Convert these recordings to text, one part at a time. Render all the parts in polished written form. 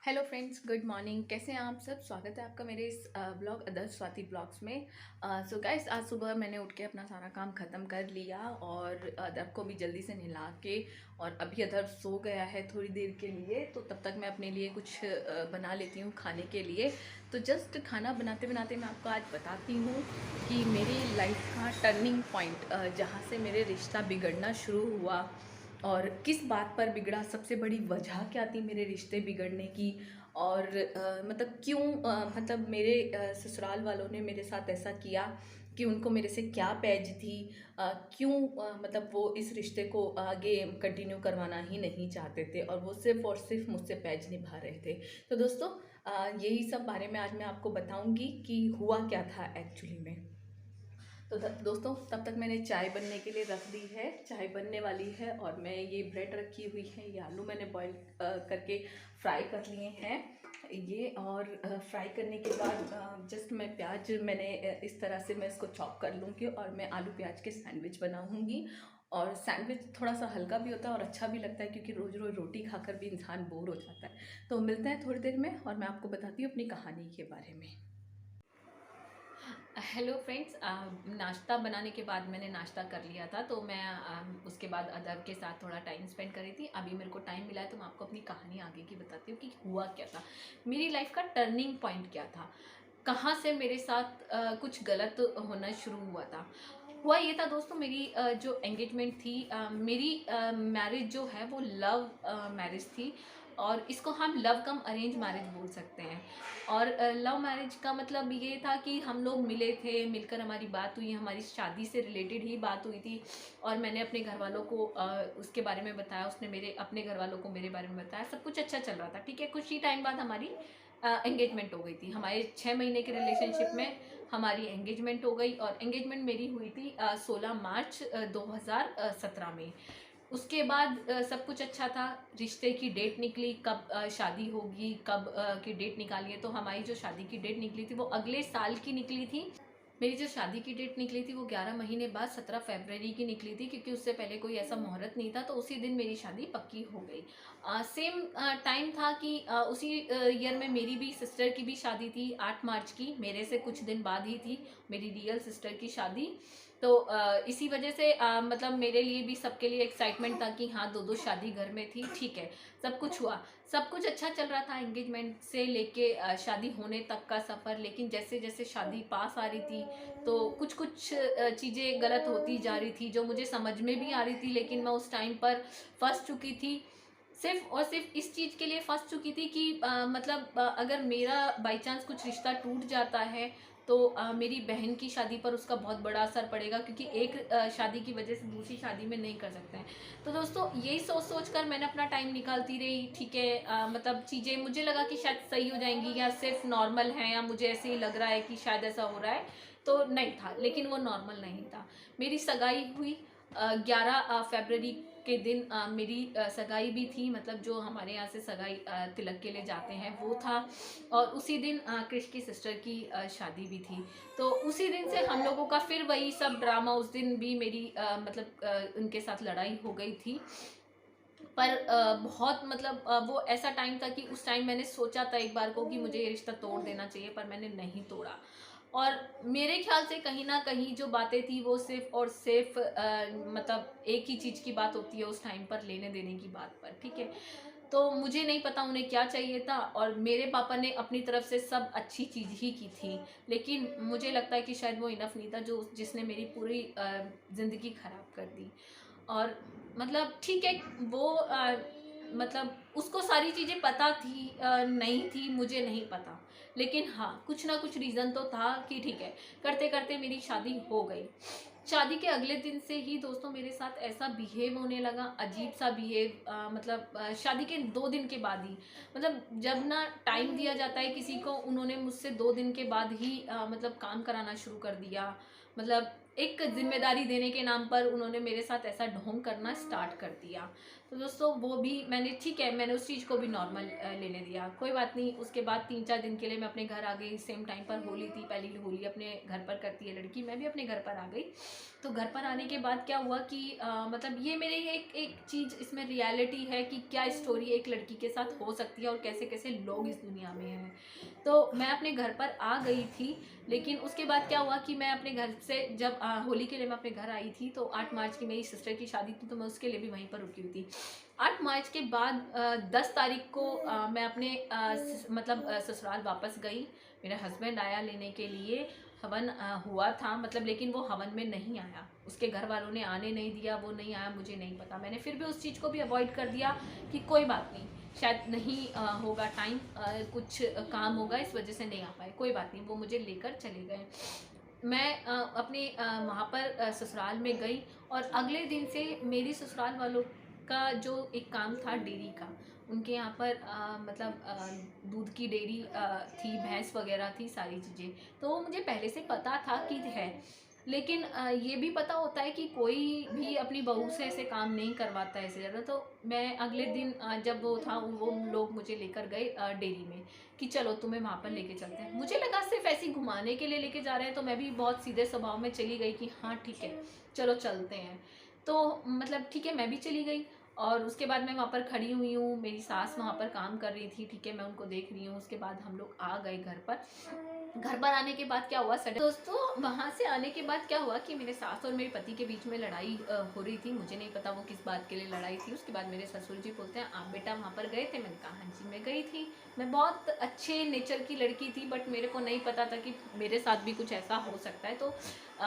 Hello friends, good morning. कैसे हैं आप सब? स्वागत है आपका मेरे इस ब्लॉग अदर स्वाति ब्लॉग्स में। सो गाइस, आज सुबह मैंने उठ के अपना सारा काम ख़त्म कर लिया और अदर को भी जल्दी से नहला के, और अभी अदर सो गया है थोड़ी देर के लिए, तो तब तक मैं अपने लिए कुछ बना लेती हूँ खाने के लिए। तो जस्ट खाना बनाते बनाते मैं आपको आज बताती हूँ कि मेरी लाइफ का टर्निंग पॉइंट, जहाँ से मेरे रिश्ता बिगड़ना शुरू हुआ और किस बात पर बिगड़ा, सबसे बड़ी वजह क्या थी मेरे रिश्ते बिगड़ने की, और मतलब क्यों, मतलब मेरे ससुराल वालों ने मेरे साथ ऐसा किया कि उनको मेरे से क्या पैज थी, क्यों मतलब वो इस रिश्ते को आगे कंटिन्यू करवाना ही नहीं चाहते थे और वो सिर्फ और सिर्फ मुझसे पैज निभा रहे थे। तो दोस्तों, यही सब बारे में आज मैं आपको बताऊंगी कि हुआ क्या था एक्चुअली में। तो दोस्तों, तब तक मैंने चाय बनने के लिए रख दी है। चाय बनने वाली है और मैं ये ब्रेड रखी हुई है, ये आलू मैंने बॉईल करके फ्राई कर लिए हैं ये। और फ्राई करने के बाद जस्ट मैं प्याज मैंने इस तरह से मैं इसको चॉप कर लूँगी और मैं आलू प्याज के सैंडविच बनाऊँगी। और सैंडविच थोड़ा सा हल्का भी होता है और अच्छा भी लगता है, क्योंकि रोज़ रोज़ रोटी खाकर भी इंसान बोर हो जाता है। तो मिलते हैं थोड़ी देर में और मैं आपको बताती हूँ अपनी कहानी के बारे में। हेलो फ्रेंड्स, नाश्ता बनाने के बाद मैंने नाश्ता कर लिया था, तो मैं उसके बाद अदब के साथ थोड़ा टाइम स्पेंड कर रही थी। अभी मेरे को टाइम मिला है तो मैं आपको अपनी कहानी आगे की बताती हूँ कि हुआ क्या था, मेरी लाइफ का टर्निंग पॉइंट क्या था, कहाँ से मेरे साथ कुछ गलत होना शुरू हुआ था। हुआ ये था दोस्तों, मेरी जो एंगेजमेंट थी, मेरी मैरिज जो है वो लव मैरिज थी, और इसको हम लव कम अरेंज मैरिज बोल सकते हैं। और लव मैरिज का मतलब ये था कि हम लोग मिले थे, मिलकर हमारी बात हुई, हमारी शादी से रिलेटेड ही बात हुई थी, और मैंने अपने घर वालों को उसके बारे में बताया, उसने मेरे अपने घर वालों को मेरे बारे में बताया। सब कुछ अच्छा चल रहा था, ठीक है। कुछ ही टाइम बाद हमारी एंगेजमेंट हो गई थी। हमारे 6 महीने के रिलेशनशिप में हमारी एंगेजमेंट हो गई, और एंगेजमेंट मेरी हुई थी 16 मार्च 2017 में। उसके बाद सब कुछ अच्छा था। रिश्ते की डेट निकली, कब शादी होगी, कब की डेट निकाली है। तो हमारी जो शादी की डेट निकली थी वो अगले साल की निकली थी। मेरी जो शादी की डेट निकली थी वो 11 महीने बाद 17 फरवरी की निकली थी, क्योंकि उससे पहले कोई ऐसा मुहूर्त नहीं था, तो उसी दिन मेरी शादी पक्की हो गई। सेम टाइम था कि उसी ईयर में मेरी भी सिस्टर की भी शादी थी, 8 मार्च की, मेरे से कुछ दिन बाद ही थी मेरी रियल सिस्टर की शादी। तो इसी वजह से मतलब मेरे लिए भी, सबके लिए एक्साइटमेंट था कि हाँ, दो दो शादी घर में थी, ठीक है। सब कुछ हुआ, सब कुछ अच्छा चल रहा था, एंगेजमेंट से लेके शादी होने तक का सफ़र। लेकिन जैसे जैसे शादी पास आ रही थी, तो कुछ कुछ चीज़ें गलत होती जा रही थी, जो मुझे समझ में भी आ रही थी, लेकिन मैं उस टाइम पर फंस चुकी थी। सिर्फ और सिर्फ इस चीज़ के लिए फंस चुकी थी कि मतलब अगर मेरा बाई चांस कुछ रिश्ता टूट जाता है, तो मेरी बहन की शादी पर उसका बहुत बड़ा असर पड़ेगा, क्योंकि एक शादी की वजह से दूसरी शादी में नहीं कर सकते हैं। तो दोस्तों, यही सोच सोच कर मैंने अपना टाइम निकालती रही, ठीक है। मतलब चीज़ें मुझे लगा कि शायद सही हो जाएंगी, या सिर्फ नॉर्मल है, या मुझे ऐसे ही लग रहा है कि शायद ऐसा हो रहा है। तो नहीं था, लेकिन वो नॉर्मल नहीं था। मेरी सगाई हुई 11 फरवरी के दिन। मेरी सगाई भी थी, मतलब जो हमारे यहाँ से सगाई तिलक के लिए जाते हैं वो था। और उसी दिन कृष की सिस्टर की शादी भी थी। तो उसी दिन से हम लोगों का फिर वही सब ड्रामा। उस दिन भी मेरी मतलब उनके साथ लड़ाई हो गई थी। पर बहुत मतलब वो ऐसा टाइम था कि उस टाइम मैंने सोचा था एक बार को कि मुझे ये रिश्ता तोड़ देना चाहिए, पर मैंने नहीं तोड़ा। और मेरे ख्याल से कहीं ना कहीं जो बातें थी वो सिर्फ और सिर्फ मतलब एक ही चीज़ की बात होती है उस टाइम पर, लेने देने की बात पर, ठीक है। तो मुझे नहीं पता उन्हें क्या चाहिए था, और मेरे पापा ने अपनी तरफ से सब अच्छी चीज़ ही की थी, लेकिन मुझे लगता है कि शायद वो इनफ नहीं था, जो जिसने मेरी पूरी ज़िंदगी ख़राब कर दी। और मतलब ठीक है, वो मतलब उसको सारी चीज़ें पता थी, नहीं थी मुझे नहीं पता, लेकिन हाँ, कुछ ना कुछ रीज़न तो था कि ठीक है, करते करते मेरी शादी हो गई। शादी के अगले दिन से ही दोस्तों मेरे साथ ऐसा बिहेव होने लगा, अजीब सा बिहेव। मतलब शादी के 2 दिन के बाद ही, मतलब जब ना टाइम दिया जाता है किसी को, उन्होंने मुझसे 2 दिन के बाद ही मतलब काम कराना शुरू कर दिया। मतलब एक जिम्मेदारी देने के नाम पर उन्होंने मेरे साथ ऐसा ढोंग करना स्टार्ट कर दिया। तो दोस्तों वो भी मैंने, ठीक है, मैंने उस चीज़ को भी नॉर्मल लेने दिया, कोई बात नहीं। उसके बाद 3-4 दिन के लिए मैं अपने घर आ गई। सेम टाइम पर होली थी, पहली होली अपने घर पर करती है लड़की, मैं भी अपने घर पर आ गई। तो घर पर आने के बाद क्या हुआ कि मतलब ये मेरे एक एक चीज़ इसमें रियलिटी है कि क्या स्टोरी एक लड़की के साथ हो सकती है और कैसे कैसे लोग इस दुनिया में हैं। तो मैं अपने घर पर आ गई थी, लेकिन उसके बाद क्या हुआ कि मैं अपने घर से जब होली के लिए मैं अपने घर आई थी, तो 8 मार्च की मेरी सिस्टर की शादी थी, तो मैं उसके लिए भी वहीं पर रुकी हुई थी। 8 मार्च के बाद 10 तारीख को मैं अपने मतलब ससुराल वापस गई। मेरा हस्बैंड आया लेने के लिए, हवन हुआ था मतलब, लेकिन वो हवन में नहीं आया, उसके घर वालों ने आने नहीं दिया, वो नहीं आया, मुझे नहीं पता। मैंने फिर भी उस चीज़ को भी अवॉइड कर दिया कि कोई बात नहीं, शायद नहीं होगा टाइम, कुछ काम होगा इस वजह से नहीं आ पाए, कोई बात नहीं। वो मुझे लेकर चले गए। मैं अपने वहाँ पर ससुराल में गई, और अगले दिन से मेरी ससुराल वालों का जो एक काम था डेयरी का, उनके यहाँ पर मतलब दूध की डेयरी थी, भैंस वगैरह थी, सारी चीज़ें। तो वो मुझे पहले से पता था कि है, लेकिन ये भी पता होता है कि कोई भी अपनी बहू से ऐसे काम नहीं करवाता है ऐसे ज़्यादा। तो मैं अगले दिन जब वो था, वो लोग मुझे लेकर गए डेयरी में कि चलो तुम्हें वहाँ पर लेके चलते हैं। मुझे लगा सिर्फ ऐसे ही घुमाने के लिए लेके जा रहे हैं, तो मैं भी बहुत सीधे स्वभाव में चली गई कि हाँ ठीक है, चलो चलते हैं। तो मतलब ठीक है, मैं भी चली गई। और उसके बाद मैं वहाँ पर खड़ी हुई हूँ, मेरी सास वहाँ पर काम कर रही थी, ठीक है, मैं उनको देख रही हूँ। उसके बाद हम लोग आ गए घर पर। घर पर आने के बाद क्या हुआ, सडन दोस्तों, वहाँ से आने के बाद क्या हुआ कि मेरे सास और मेरे पति के बीच में लड़ाई हो रही थी। मुझे नहीं पता वो किस बात के लिए लड़ाई थी। उसके बाद मेरे ससुर जी बोलते हैं, आप बेटा वहाँ पर गए थे? मैंने कहा हाँ जी मैं गई थी, मैं बहुत अच्छे नेचर की लड़की थी, बट मेरे को नहीं पता था कि मेरे साथ भी कुछ ऐसा हो सकता है। तो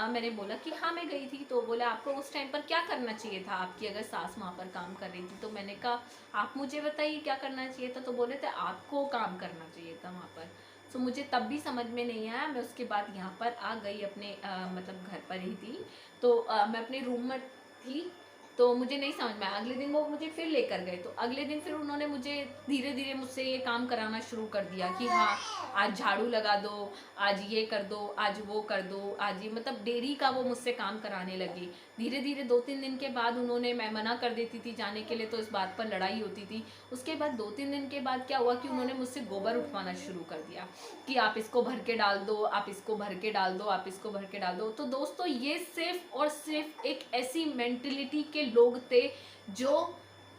मैंने बोला कि हाँ मैं गई थी। तो बोले आपको उस टाइम पर क्या करना चाहिए था, आपकी अगर सास वहाँ पर काम कर रही थी? तो मैंने कहा आप मुझे बताइए क्या करना चाहिए था। तो बोले थे आपको काम करना चाहिए था वहाँ पर। तो मुझे तब भी समझ में नहीं आया। मैं उसके बाद यहाँ पर आ गई, अपने मतलब घर पर ही थी। तो मैं अपने रूम में थी, तो मुझे नहीं समझ में आया। अगले दिन वो मुझे फिर लेकर गए, तो अगले दिन फिर उन्होंने मुझे धीरे धीरे मुझसे ये काम कराना शुरू कर दिया कि हाँ आज झाड़ू लगा दो, आज ये कर दो, आज वो कर दो, आज ये, मतलब डेयरी का वो मुझसे काम कराने लगी। धीरे धीरे 2-3 दिन के बाद उन्होंने, मैं मना कर देती थी जाने के लिए, तो इस बात पर लड़ाई होती थी। उसके बाद 2-3 दिन के बाद क्या हुआ कि उन्होंने मुझसे गोबर उठवाना शुरू कर दिया कि आप इसको भर के डाल दो, आप इसको भर के डाल दो, आप इसको भर के डाल दो। तो दोस्तों ये सिर्फ और सिर्फ एक ऐसी मेंटेलिटी के लोग थे जो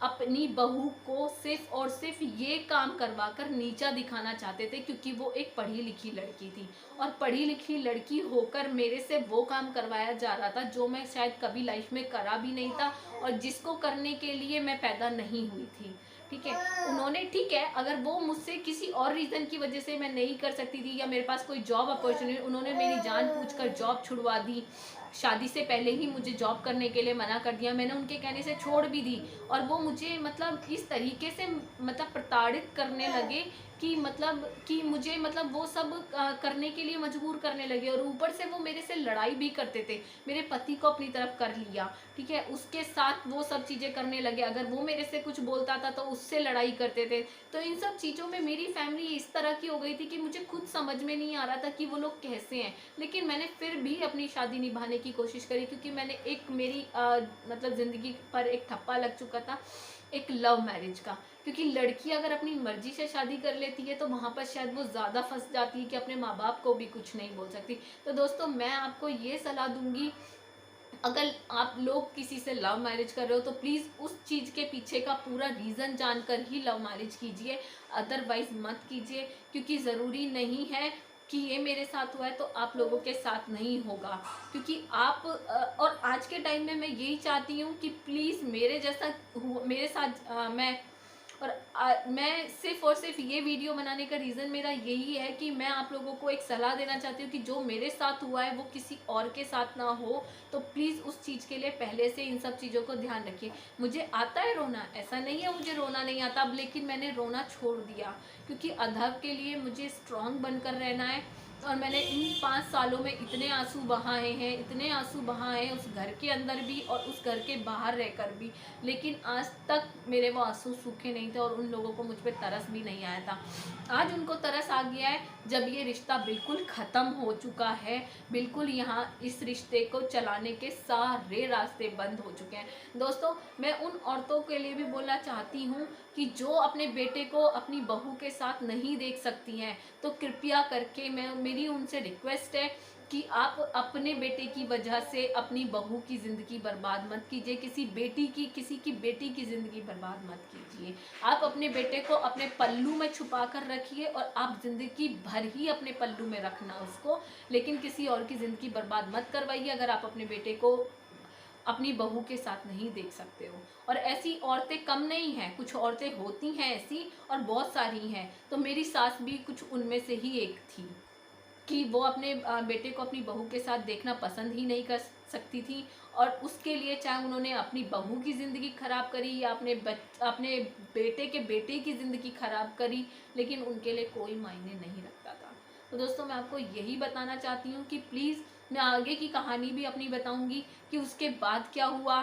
अपनी बहू को सिर्फ और सिर्फ ये काम करवा कर नीचा दिखाना चाहते थे, क्योंकि वो एक पढ़ी लिखी लड़की थी, और पढ़ी लिखी लड़की होकर मेरे से वो काम करवाया जा रहा था जो मैं शायद कभी लाइफ में करा भी नहीं था, और जिसको करने के लिए मैं पैदा नहीं हुई थी। ठीक है, उन्होंने, ठीक है, अगर वो मुझसे किसी और रीज़न की वजह से मैं नहीं कर सकती थी, या मेरे पास कोई जॉब अपॉर्चुनिटी, उन्होंने मेरी जान पूछकर जॉब छुड़वा दी। शादी से पहले ही मुझे जॉब करने के लिए मना कर दिया, मैंने उनके कहने से छोड़ भी दी। और वो मुझे मतलब इस तरीके से मतलब प्रताड़ित करने लगे कि मुझे मतलब वो सब करने के लिए मजबूर करने लगे, और ऊपर से वो मेरे से लड़ाई भी करते थे। मेरे पति को अपनी तरफ कर लिया, ठीक है, उसके साथ वो सब चीज़ें करने लगे। अगर वो मेरे से कुछ बोलता था तो उससे लड़ाई करते थे। तो इन सब चीज़ों में मेरी फैमिली इस तरह की हो गई थी कि मुझे खुद समझ में नहीं आ रहा था कि वो लोग कैसे हैं। लेकिन मैंने फिर भी अपनी शादी निभाने की कोशिश करी, क्योंकि मैंने एक मेरी मतलब ज़िंदगी पर एक ठप्पा लग चुका था, एक लव मैरिज का। क्योंकि लड़की अगर अपनी मर्जी से शादी कर लेती है तो वहाँ पर शायद वो ज़्यादा फंस जाती है कि अपने माँ बाप को भी कुछ नहीं बोल सकती। तो दोस्तों मैं आपको ये सलाह दूंगी, अगर आप लोग किसी से लव मैरिज कर रहे हो तो प्लीज़ उस चीज़ के पीछे का पूरा रीज़न जानकर ही लव मैरिज कीजिए, अदरवाइज मत कीजिए। क्योंकि ज़रूरी नहीं है कि ये मेरे साथ हुआ है तो आप लोगों के साथ नहीं होगा। क्योंकि आप और आज के टाइम में मैं यही चाहती हूँ कि प्लीज़ मेरे जैसा मेरे साथ मैं, और मैं सिर्फ और सिर्फ ये वीडियो बनाने का रीज़न मेरा यही है कि मैं आप लोगों को एक सलाह देना चाहती हूँ कि जो मेरे साथ हुआ है वो किसी और के साथ ना हो। तो प्लीज़ उस चीज़ के लिए पहले से इन सब चीज़ों को ध्यान रखिए। मुझे आता है रोना, ऐसा नहीं है मुझे रोना नहीं आता अब, लेकिन मैंने रोना छोड़ दिया, क्योंकि अधर के लिए मुझे स्ट्रांग बनकर रहना है। और मैंने इन 5 सालों में इतने आंसू बहाए हैं, इतने आंसू बहाए हैं, उस घर के अंदर भी और उस घर के बाहर रहकर भी, लेकिन आज तक मेरे वो आंसू सूखे नहीं थे और उन लोगों को मुझ पे तरस भी नहीं आया था। आज उनको तरस आ गया है जब ये रिश्ता बिल्कुल ख़त्म हो चुका है, बिल्कुल यहाँ इस रिश्ते को चलाने के सारे रास्ते बंद हो चुके हैं। दोस्तों, मैं उन औरतों के लिए भी बोलना चाहती हूँ कि जो अपने बेटे को अपनी बहू के साथ नहीं देख सकती हैं, तो कृपया करके मेरी उनसे रिक्वेस्ट है कि आप अपने बेटे की वजह से अपनी बहू की ज़िंदगी बर्बाद मत कीजिए, किसी की बेटी की ज़िंदगी बर्बाद मत कीजिए। आप अपने बेटे को अपने पल्लू में छुपा कर रखिए और आप ज़िंदगी भर ही अपने पल्लू में रखना उसको, लेकिन किसी और की ज़िंदगी बर्बाद मत करवाइए अगर आप अपने बेटे को अपनी बहू के साथ नहीं देख सकते हो। और ऐसी औरतें कम नहीं हैं, कुछ औरतें होती हैं ऐसी और बहुत सारी हैं। तो मेरी सास भी कुछ उनमें से ही एक थी कि वो अपने बेटे को अपनी बहू के साथ देखना पसंद ही नहीं कर सकती थी, और उसके लिए चाहे उन्होंने अपनी बहू की ज़िंदगी ख़राब करी या अपने बेटे के बेटे की ज़िंदगी ख़राब करी, लेकिन उनके लिए कोई मायने नहीं रखता था। तो दोस्तों, मैं आपको यही बताना चाहती हूँ कि प्लीज़, मैं आगे की कहानी भी अपनी बताऊंगी कि उसके बाद क्या हुआ,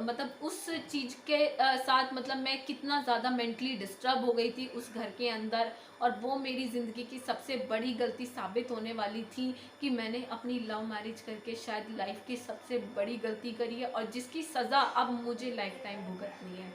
मतलब उस चीज़ के साथ, मतलब मैं कितना ज़्यादा मेंटली डिस्टर्ब हो गई थी उस घर के अंदर, और वो मेरी ज़िंदगी की सबसे बड़ी गलती साबित होने वाली थी कि मैंने अपनी लव मैरिज करके शायद लाइफ की सबसे बड़ी गलती करी है और जिसकी सज़ा अब मुझे लाइफ टाइम भुगतनी है।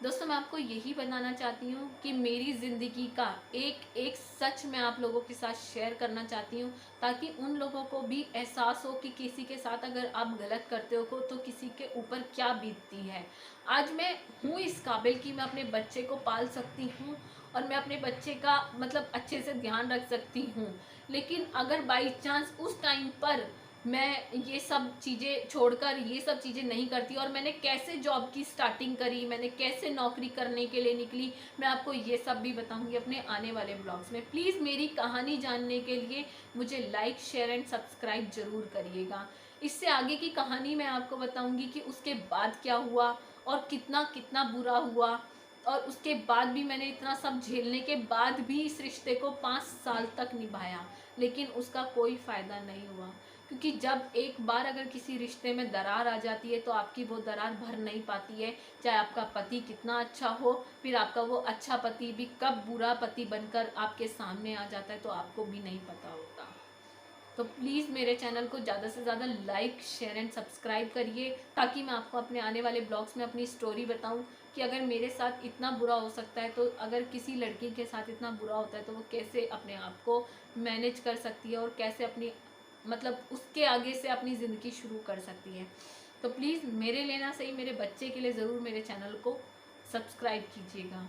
दोस्तों, मैं आपको यही बताना चाहती हूँ कि मेरी ज़िंदगी का एक एक सच मैं आप लोगों के साथ शेयर करना चाहती हूँ, ताकि उन लोगों को भी एहसास हो कि किसी के साथ अगर आप गलत करते हो तो किसी के ऊपर क्या बीतती है। आज मैं हूँ इस काबिल कि मैं अपने बच्चे को पाल सकती हूँ और मैं अपने बच्चे का मतलब अच्छे से ध्यान रख सकती हूँ, लेकिन अगर बाई चांस उस टाइम पर मैं ये सब चीज़ें छोड़कर ये सब चीज़ें नहीं करती, और मैंने कैसे जॉब की स्टार्टिंग करी, मैंने कैसे नौकरी करने के लिए निकली, मैं आपको ये सब भी बताऊंगी अपने आने वाले ब्लॉग्स में। प्लीज़ मेरी कहानी जानने के लिए मुझे लाइक, शेयर एंड सब्सक्राइब ज़रूर करिएगा। इससे आगे की कहानी मैं आपको बताऊंगी कि उसके बाद क्या हुआ और कितना कितना बुरा हुआ, और उसके बाद भी मैंने इतना सब झेलने के बाद भी इस रिश्ते को 5 साल तक निभाया, लेकिन उसका कोई फ़ायदा नहीं हुआ। क्योंकि जब एक बार अगर किसी रिश्ते में दरार आ जाती है तो आपकी वो दरार भर नहीं पाती है, चाहे आपका पति कितना अच्छा हो, फिर आपका वो अच्छा पति भी कब बुरा पति बनकर आपके सामने आ जाता है तो आपको भी नहीं पता होता। तो प्लीज़ मेरे चैनल को ज़्यादा से ज़्यादा लाइक, शेयर एंड सब्सक्राइब करिए, ताकि मैं आपको अपने आने वाले ब्लॉग्स में अपनी स्टोरी बताऊं कि अगर मेरे साथ इतना बुरा हो सकता है तो अगर किसी लड़की के साथ इतना बुरा होता है तो वो कैसे अपने आप को मैनेज कर सकती है और कैसे अपनी मतलब उसके आगे से अपनी ज़िंदगी शुरू कर सकती है। तो प्लीज़ मेरे लिए ना सही, मेरे बच्चे के लिए ज़रूर मेरे चैनल को सब्सक्राइब कीजिएगा।